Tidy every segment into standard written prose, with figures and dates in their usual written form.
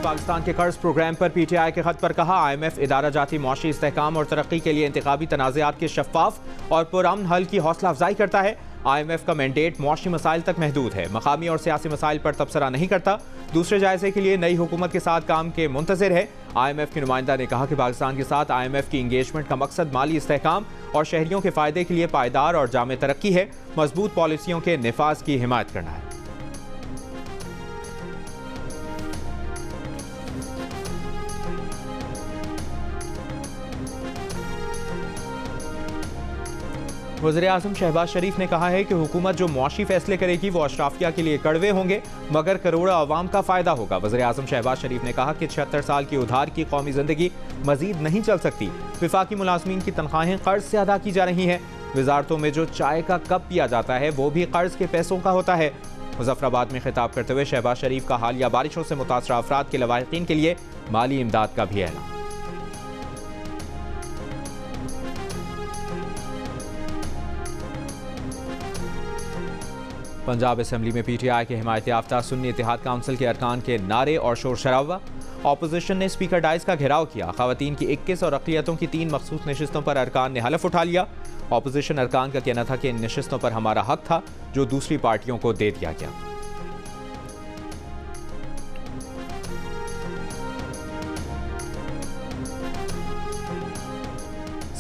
के पाकिस्तान के कर्ज प्रोग्राम पर PTI के खत पर कहा, IMF इदारा जाती मौशी इस्तेहकाम और तरक्की के लिए इंतखाबी तनाज़ात के शफाफ और पुरअमन हल की हौसला अफजाई करता है। IMF का मैंडेट मौशी मसाइल तक महदूद है, मकामी और सियासी मसाइल पर तबसरा नहीं करता। दूसरे जायजे के लिए नई हुकूमत के साथ काम के मुंतज़िर है। IMF के नुमाइंदा ने कहा कि पाकिस्तान के साथ IMF की इंगेजमेंट का मकसद माली इस्तेहकाम और शहरियों के फ़ायदे के लिए पायदार और जामे तरक्की है, मजबूत पॉलिसियों के निफाज की हिमायत करना है। वज़ीर-ए-आज़म शहबाज शरीफ ने कहा है कि हुकूमत जो मुआशी फैसले करेगी वो अशराफिया के लिए कड़वे होंगे मगर करोड़ों अवाम का फ़ायदा होगा। वज़ीर-ए-आज़म शहबाज शरीफ ने कहा कि 76 साल की उधार की कौमी ज़िंदगी मज़ीद नहीं चल सकती। विफाकी मुलाज़मीन की तनख्वाहें कर्ज से अदा की जा रही हैं। वजारतों में जो चाय का कप पिया जाता है वो भी कर्ज के पैसों का होता है। मुजफ्फराबाद में खिताब करते हुए शहबाज शरीफ का हालिया बारिशों से मुतासरा अफराद के लवाहिकीन के लिए माली इमदाद का भी ऐलान। पंजाब असेंबली में PTI के हिमायत याफ्ता सुन्नी इत्तेहाद काउंसिल के अरकान के नारे और शोर शराबा। ऑपोजिशन ने स्पीकर डाइस का घेराव किया। खवातीन की 21 और अक़लियतों की 3 मखसूस नशिस्तों पर अरकान ने हलफ उठा लिया। ऑपोजिशन अरकान का कहना था कि इन नशिस्तों पर हमारा हक था जो दूसरी पार्टियों को दे दिया गया।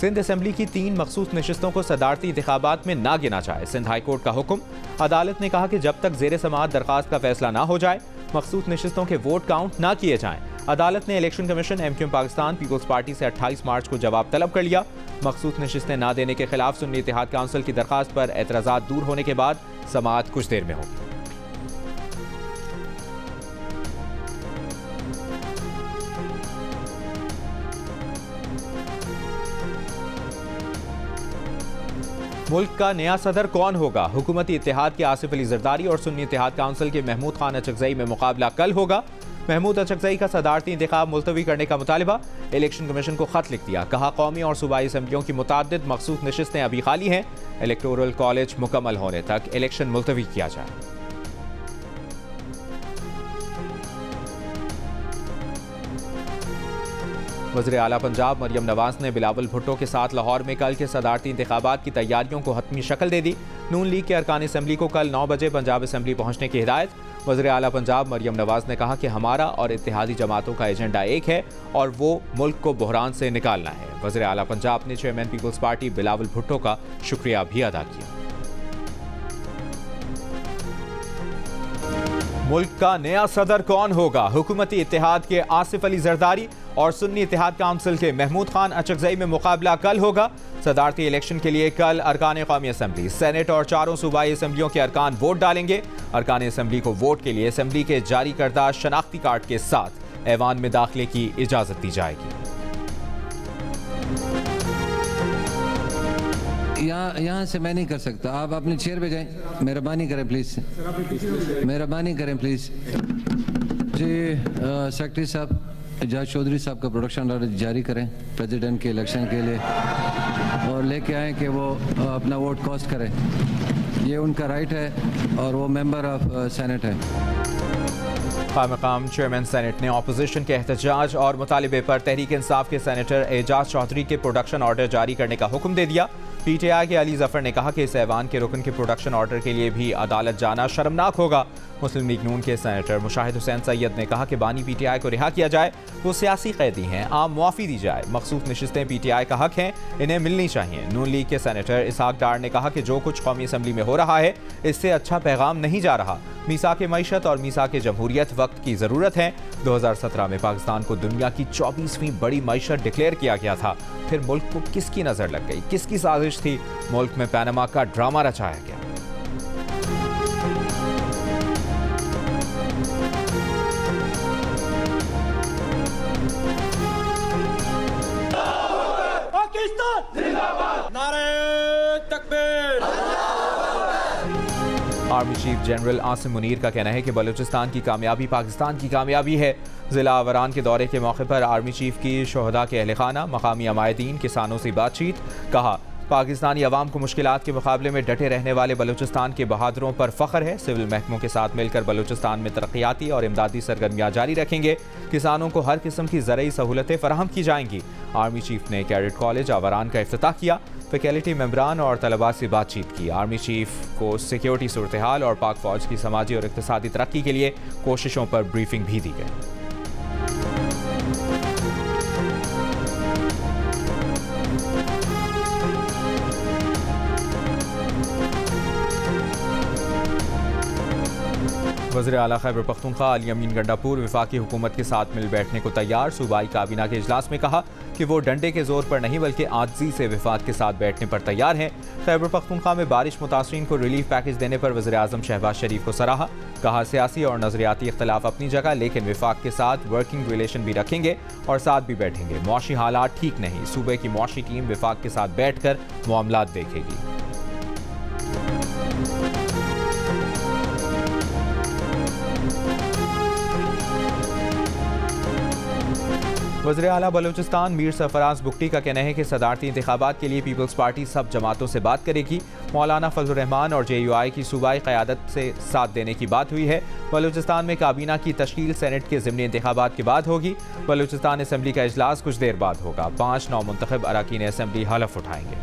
सिंध असेंबली की 3 मखसूस नशिस्तों को सदारती इंतखाबात में ना गिना जाए, सिंध हाई कोर्ट का हुक्म। अदालत ने कहा कि जब तक ज़ेर समाअत दरखास्त का फैसला ना हो जाए मखसूस नशिस्तों के वोट काउंट ना किए जाएं। अदालत ने election commission MQM Pakistan people's party से 28 मार्च को जवाब तलब कर लिया। मखसूस नशिस्तें ना देने के खिलाफ सुन्नी इत्तेहाद काउंसिल की दरखास्त पर एतराज़ात दूर होने के बाद समाअत कुछ देर में होगी। मुल्क का नया सदर कौन होगा? हुकूमती इत्तेहाद के आसिफ अली जरदारी और सुन्नी इत्तेहाद काउंसिल के महमूद खान अचकजई में मुकाबला कल होगा। महमूद अचकजई का सदारती इंतखाब मुलतवी करने का मुतालिबा। इलेक्शन कमीशन को खत लिख दिया, कहा कौमी और सूबाई असम्बलियों की मुताद्दिद मखसूस नशिस्तें अभी खाली हैं, इलेक्टोरल कॉलेज मुकम्मल होने तक इलेक्शन मुलतवी किया जाए। वज़ीर आला पंजाब मरियम नवाज ने बिलावल भुट्टो के साथ लाहौर में कल के सदारती इंतखाबात की तैयारियों को हतमी शक्ल दे दी। नून लीग के अरकान असम्बली को कल 9 बजे पंजाब असम्बली पहुंचने की हिदायत। वज़ीर आला पंजाब मरियम नवाज ने कहा कि हमारा और इत्तेहादी जमातों का एजेंडा एक है और वो मुल्क को बहरान से निकालना है। वज़ीर आला पंजाब ने chairman people's party Bilawal Bhutto का शुक्रिया भी अदा किया। मुल्क का नया सदर कौन होगा? हुकूमती इत्तेहाद के आसिफ अली जरदारी और सुन्नी इत्तेहाद काउंसिल के महमूद खान अचकजई में मुकाबला कल होगा। सदारती इलेक्शन के लिए कल अरकान कौमी असम्बली, सेनेट और 4 सूबाई असम्बलियों के अरकान वोट डालेंगे। अरकान असम्बली को वोट के लिए असम्बली के जारी करदा शनाख्ती कार्ड के साथ ऐवान में दाखिले की इजाजत दी जाएगी। यहाँ से मैं नहीं कर सकता, आप अपने चेयर पे जाएं। मेहरबानी करें प्लीज़, मेहरबानी करें प्लीज़। जी सेक्रेटरी साहब, एजाज चौधरी साहब का प्रोडक्शन ऑर्डर जारी करें प्रेसिडेंट के इलेक्शन के लिए और लेके आएँ कि वो अपना वोट कास्ट करें। ये उनका राइट है और वो मेंबर ऑफ सेनेट है। मकाम चेयरमैन सेनेट ने अपोजिशन के एहतजाज और मुतालिबे पर तहरीक इंसाफ के सेनेटर एजाज चौधरी के प्रोडक्शन ऑर्डर जारी करने का हुक्म दे दिया। PTI के अली जफर ने कहा कि इस ऐवान के रुकन के प्रोडक्शन ऑर्डर के लिए भी अदालत जाना शर्मनाक होगा। मुस्लिम लीग नून के सेनेटर मुशाहिद हुसैन सैयद ने कहा कि बानी PTI को रिहा किया जाए, वो सियासी कैदी हैं, आम मुआफ़ी दी जाए। मखसूस नशिस्तें PTI का हक हैं, इन्हें मिलनी चाहिए। नून लीग के सेनेटर इसहाक डार ने कहा कि जो कुछ कौमी असम्बली में हो रहा है इससे अच्छा पैगाम नहीं जा रहा। मीसाक मईशत और मीसाक जमहूरियत वक्त की ज़रूरत है। 2017 में पाकिस्तान को दुनिया की 24वीं बड़ी मईशत डिक्लेयर किया गया था, फिर मुल्क को किसकी नज़र लग गई, किसकी साजिश थी? मुल्क में पैनामा का ड्रामा रचाया गया। Army chief general Asim Munir का कहना है कि बलूचिस्तान की कामयाबी पाकिस्तान की कामयाबी है। ज़िला अवरान के दौरे के मौके पर आर्मी चीफ की शोहदा के अहल खाना, मकामी अमायदीन, किसानों से बातचीत। कहा पाकिस्तानी अवाम को मुश्किलात के मुकाबले में डटे रहने वाले बलूचिस्तान के बहादुरों पर फख्र है। सिविल महकमों के साथ मिलकर बलूचिस्तान में तरक्याती और इमदादी सरगर्मियाँ जारी रखेंगे। किसानों को हर किस्म की ज़रूरी सहूलतें फराहम की जाएंगी। आर्मी चीफ ने कैडेट कॉलेज आवारान का इफ्तिताह किया। फैकल्टी मेंबरान और तलबा से बातचीत की। आर्मी चीफ को सिक्योरिटी सूरत हाल और पाक फौज की समाजी और इक़्तिसादी तरक्की के लिए कोशिशों पर ब्रीफिंग भी दी गई। वज़ीर आला खैबर पख्तूनख्वा अली अमीन गंडापुर वफाकी हुकूमत के साथ मिल बैठने को तैयार। सूबाई काबीना के इजलास में कहा कि वो डंडे के जोर पर नहीं बल्कि आजिज़ी से वफाक के साथ बैठने पर तैयार हैं। खैबर पख्तूनख्वा में बारिश मुतासरीन को रिलीफ पैकेज देने पर वज़ीर आज़म शहबाज शरीफ को सराहा। कहा सियासी और नज़रियाती इख्तलाफ अपनी जगह, लेकिन वफाक के साथ वर्किंग रिलेशन भी रखेंगे और साथ भी बैठेंगे। मुआशी हालात ठीक नहीं, सूबे की मुआशी टीम वफाक के साथ बैठ कर मामलात देखेगी। वज़ीर आला बलूचिस्तान मीर सरफराज बुगटी का कहना है कि सदारती इंतखाबात के लिए पीपल्स पार्टी सब जमातों से बात करेगी। मौलाना फजलुर रहमान और JUI की सूबाई क़यादत से साथ देने की बात हुई है। बलूचिस्तान में काबीना की तश्कील सेनेट के ज़िमनी इंतखाबात के बाद होगी। बलूचिस्तान असम्बली का इजलास कुछ देर बाद होगा। 5 नौमुंतखब अरकान असम्बली हलफ उठाएंगे।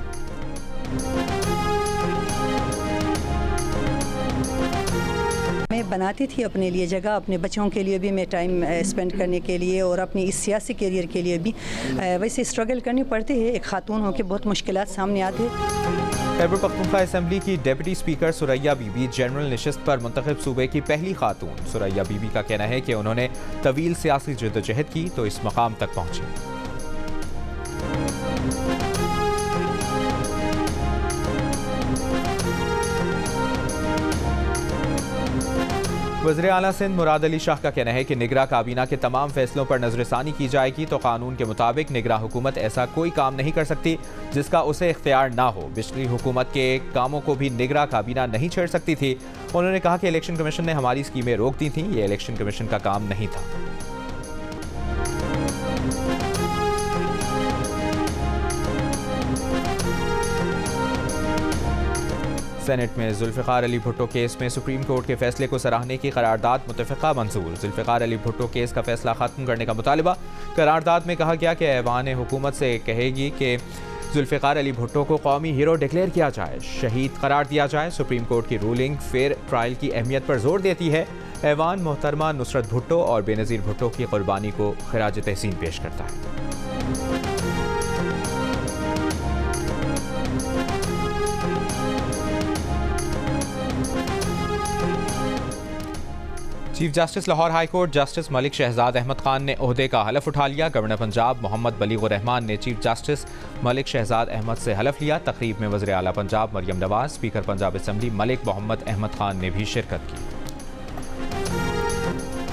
मैं बनाती थी अपने लिए जगह, अपने बच्चों के लिए भी मैं टाइम स्पेंड करने के लिए और अपनी इस सियासी करियर के लिए भी वैसे स्ट्रगल करनी पड़ती है। एक खातून होकर बहुत मुश्किलात सामने आते हैं। खैबर पख्तूनख्वा असम्बली की डिप्टी स्पीकर सुरैया बीबी जनरल नशिस्त पर मुंतखब सूबे की पहली खातून। सुरैया बीबी का कहना है कि उन्होंने तवील सियासी जद्दोजहद की तो इस मकाम तक पहुंची। वज़ीर आला सिंध मुराद अली शाह का कहना है कि निगरां काबीना के तमाम फैसलों पर नजरसानी की जाएगी तो कानून के मुताबिक निगरां हुकूमत ऐसा कोई काम नहीं कर सकती जिसका उसे इख्तियार ना हो। पिछली हुकूमत के कामों को भी निगरां काबीना नहीं छेड़ सकती थी। उन्होंने कहा कि इलेक्शन कमीशन ने हमारी स्कीमें रोक दी थीं, ये इलेक्शन कमीशन का काम नहीं था। सेनेट में जुल्फ़िकार अली भुट्टो केस में सुप्रीम कोर्ट के फैसले को सराहने की करारदाद मुतफ़िक़ा मंजूर। जुल्फ़िकार अली भुट्टो केस का फैसला ख़त्म करने का मुतालबा। करारदाद में कहा गया कि ऐवान हुकूमत से कहेगी कि जुल्फ़िकार अली भुट्टो को कौमी हीरो डिक्लेयर किया जाए, शहीद करार दिया जाए। सुप्रीम कोर्ट की रूलिंग फेयर ट्रायल की अहमियत पर जोर देती है। ऐवान मोहतरमा नुसरत भुट्टो और बेनज़ीर भुट्टो की कुर्बानी को खिराज तहसीन पेश करता है। Chief justice Lahore high court justice Malik Shahzad Ahmad Khan ने ओहदे का हलफ उठा लिया। गवर्नर पंजाब मोहम्मद बलीगुर रहमान ने चीफ जस्टिस मलिक शहजाद अहमद से हलफ लिया। तकरीब में वज़ीर आला पंजाब मरियम नवाज, स्पीकर पंजाब असम्बली मलिक मोहम्मद अहमद खान ने भी शिरकत की।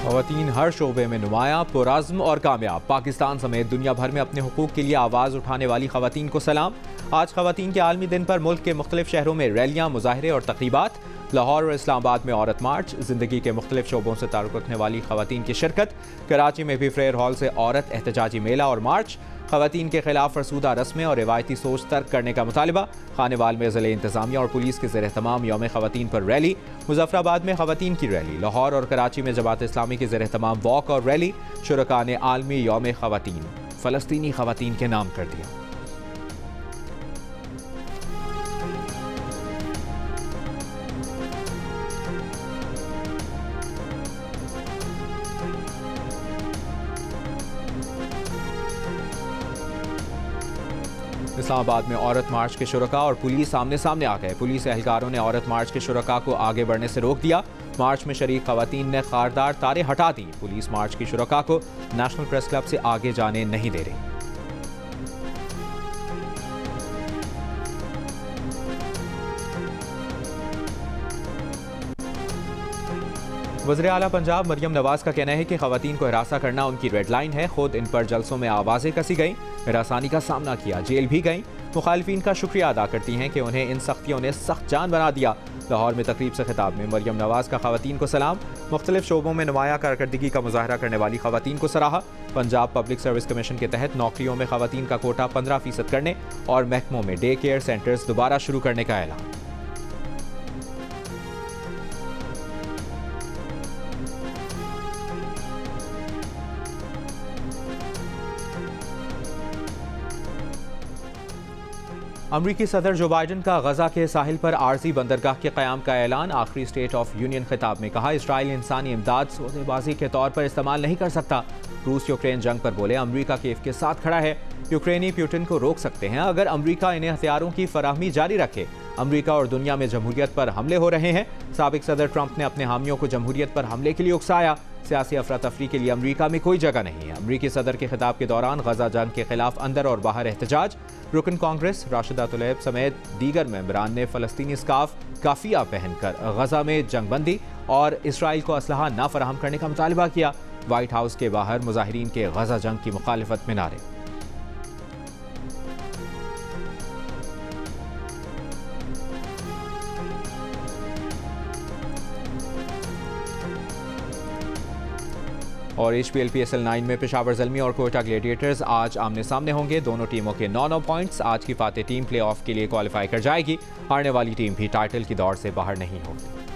ख़वातीन हर शोबे में नुमायां, पुरज़्म और कामयाब। पाकिस्तान समेत दुनिया भर में अपने हुकूक के लिए आवाज़ उठाने वाली ख़वातीन को सलाम। आज ख़वातीन के आलमी दिन पर मुल्क के मुख्तलिफ शहरों में रैलियाँ, मुजाहरे और तकरीबात। लाहौर और इस्लामाबाद में औरत मार्च। ज़िंदगी के मुख्तलिफ शोबों से ताल्लुक़ रखने वाली ख़वातीन की शिरकत। कराची में भी फ्रेयर हॉल से औरत एहतजाजी मेला और मार्च। ख़वातीन के खिलाफ फरसूदा रस्में और रिवायती सोच तर्क करने का मुतालबा। खानेवाल में ज़िले इंतज़ामिया और पुलिस के ज़ेर एहतमाम यौम ख़वातीन पर रैली। मुज़फ़्फ़राबाद में ख़वातीन की रैली। लाहौर और कराची में जमात इस्लामी के ज़ेर एहतमाम वॉक और रैली। शुरका ने आलमी यौम ख़वातीन फ़लस्तीनी ख़वातीन के नाम कर दिया। इस्लामाबाद में औरत मार्च के शुरका और पुलिस आमने सामने आ गए। पुलिस एहलकारों ने औरत मार्च के शुरका को आगे बढ़ने से रोक दिया। मार्च में शरीक खवातीन ने खारदार तारे हटा दी। पुलिस मार्च की शुरका को नेशनल प्रेस क्लब से आगे जाने नहीं दे रही। वज़ीर आला पंजाब मरियम नवाज का कहना है कि ख़वातीन को हिरासा करना उनकी रेड लाइन है। खुद इन पर जलसों में आवाज़ें कसी गईं, हिरासानी का सामना किया, जेल भी गईं। मुखालिफिन का शुक्रिया अदा करती हैं कि उन्हें इन सख्तियों ने सख्त जान बना दिया। लाहौर में तकरीब से खिताब में मरियम नवाज का खवातीन को सलाम। मुख्तलिफ शोबों में नुमाया कारकर्दगी का मुजाहरा करने वाली खवातीन को सराहा। पंजाब पब्लिक सर्विस कमीशन के तहत नौकरियों में खवातीन का कोटा 15% करने और महकमों में डे केयर सेंटर्स दोबारा शुरू करने का ऐलान। अमरीकी सदर जो बाइडन का गजा के साहिल पर आर्जी बंदरगाह के क़याम का ऐलान। आखिरी स्टेट ऑफ यूनियन खिताब में कहा, इसराइल इंसानी इमदाद सौदेबाजी के तौर पर इस्तेमाल नहीं कर सकता। रूस यूक्रेन जंग पर बोले, अमरीका कीव के साथ खड़ा है। यूक्रेनी पुतिन को रोक सकते हैं अगर अमरीका इन्हें हथियारों की फराहमी जारी रखे। अमरीका और दुनिया में जमहूरियत पर हमले हो रहे हैं। साबिक सदर ट्रंप ने अपने हामियों को जमहूरियत पर हमले के लिए उकसाया। सियासी अफरा तफरी के लिए अमरीका में कोई जगह नहीं है। अमरीकी सदर के खिताब के दौरान गजा जंग के खिलाफ अंदर और बाहर एहतजाज। रुकन कांग्रेस राशिदा तुलैब समेत दीगर मेंबरान ने फलस्तीनी स्काफ काफिया पहनकर गजा में जंगबंदी और इसराइल को असलहा न फराहम करने का मुतालबा किया। व्हाइट हाउस के बाहर मुजाहिरीन के गजा जंग की मुखालिफत में नारे। और HPL PSL 9 में पेशावर ज़ल्मी और कोयटा ग्लेडिएटर्स आज आमने सामने होंगे। दोनों टीमों के 9-9 पॉइंट्स। आज की फातेह टीम प्लेऑफ के लिए क्वालिफाई कर जाएगी। हारने वाली टीम भी टाइटल की दौड़ से बाहर नहीं होगी।